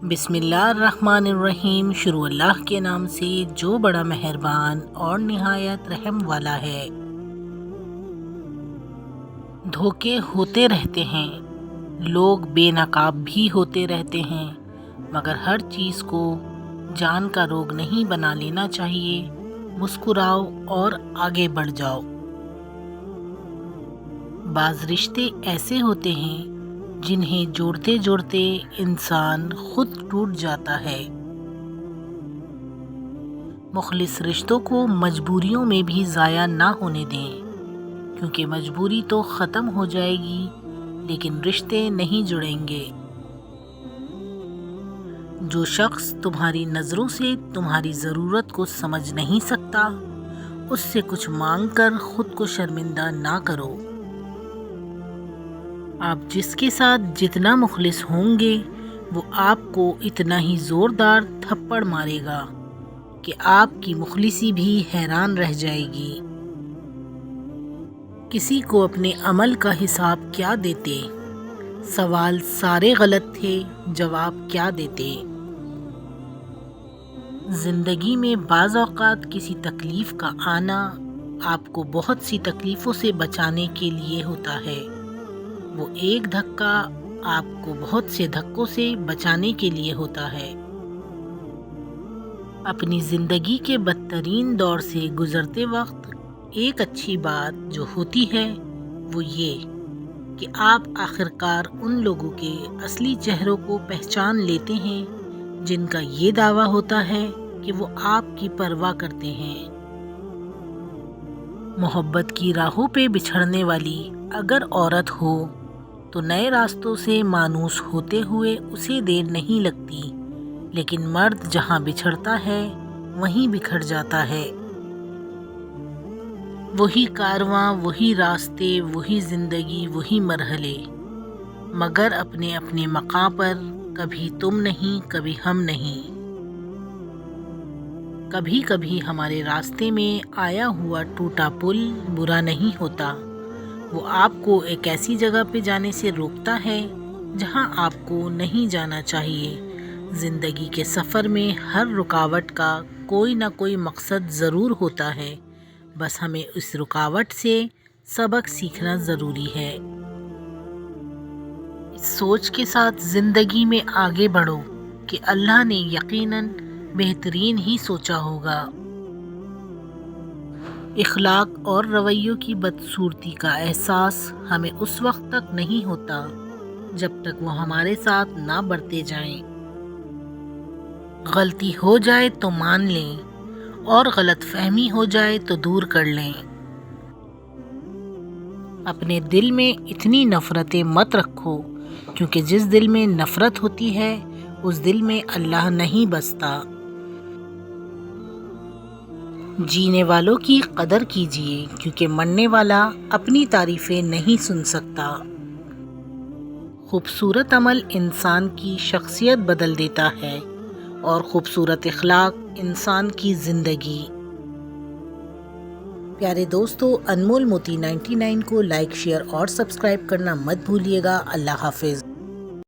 بسم اللہ الرحمن الرحیم۔ شروع اللہ کے نام سے جو بڑا مہربان اور نہایت رحم والا ہے۔ دھوکے ہوتے رہتے ہیں، لوگ بے نقاب بھی ہوتے رہتے ہیں، مگر ہر چیز کو جان کا روگ نہیں بنا لینا چاہیے۔ مسکراؤ اور آگے بڑھ جاؤ۔ بعض رشتے ایسے ہوتے ہیں جنہیں جوڑتے جوڑتے انسان خود ٹوٹ جاتا ہے۔ مخلص رشتوں کو مجبوریوں میں بھی ضائع نہ ہونے دیں، کیونکہ مجبوری تو ختم ہو جائے گی لیکن رشتے نہیں جڑیں گے۔ جو شخص تمہاری نظروں سے تمہاری ضرورت کو سمجھ نہیں سکتا، اس سے کچھ مانگ کر خود کو شرمندہ نہ کرو۔ آپ جس کے ساتھ جتنا مخلص ہوں گے وہ آپ کو اتنا ہی زوردار تھپڑ مارے گا کہ آپ کی مخلصی بھی حیران رہ جائے گی۔ کسی کو اپنے عمل کا حساب کیا دیتے؟ سوال سارے غلط تھے، جواب کیا دیتے؟ زندگی میں بعض اوقات کسی تکلیف کا آنا آپ کو بہت سی تکلیفوں سے بچانے کے لیے ہوتا ہے۔ وہ ایک دھکا آپ کو بہت سے دھکوں سے بچانے کے لیے ہوتا ہے۔ اپنی زندگی کے بدترین دور سے گزرتے وقت ایک اچھی بات جو ہوتی ہے وہ یہ کہ آپ آخرکار ان لوگوں کے اصلی چہروں کو پہچان لیتے ہیں جن کا یہ دعویٰ ہوتا ہے کہ وہ آپ کی پرواہ کرتے ہیں۔ محبت کی راہوں پہ بچھڑنے والی اگر عورت ہو تو نئے راستوں سے مانوس ہوتے ہوئے اسے دیر نہیں لگتی، لیکن مرد جہاں بچھڑتا ہے وہیں بکھر جاتا ہے۔ وہی کارواں، وہی راستے، وہی زندگی، وہی مرحلے، مگر اپنے اپنے مقام پر، کبھی تم نہیں، کبھی ہم نہیں۔ کبھی کبھی ہمارے راستے میں آیا ہوا ٹوٹا پل برا نہیں ہوتا، وہ آپ کو ایک ایسی جگہ پہ جانے سے روکتا ہے جہاں آپ کو نہیں جانا چاہیے۔ زندگی کے سفر میں ہر رکاوٹ کا کوئی نہ کوئی مقصد ضرور ہوتا ہے، بس ہمیں اس رکاوٹ سے سبق سیکھنا ضروری ہے۔ اس سوچ کے ساتھ زندگی میں آگے بڑھو کہ اللہ نے یقیناً بہترین ہی سوچا ہوگا۔ اخلاق اور رویوں کی بدصورتی کا احساس ہمیں اس وقت تک نہیں ہوتا جب تک وہ ہمارے ساتھ نہ برتے جائیں۔ غلطی ہو جائے تو مان لیں اور غلط فہمی ہو جائے تو دور کر لیں۔ اپنے دل میں اتنی نفرتیں مت رکھو، کیونکہ جس دل میں نفرت ہوتی ہے اس دل میں اللہ نہیں بستا۔ جینے والوں کی قدر کیجیے، کیونکہ مرنے والا اپنی تعریفیں نہیں سن سکتا۔ خوبصورت عمل انسان کی شخصیت بدل دیتا ہے اور خوبصورت اخلاق انسان کی زندگی۔ پیارے دوستو، انمول موتی 99 کو لائک، شیئر اور سبسکرائب کرنا مت بھولیے گا۔ اللہ حافظ۔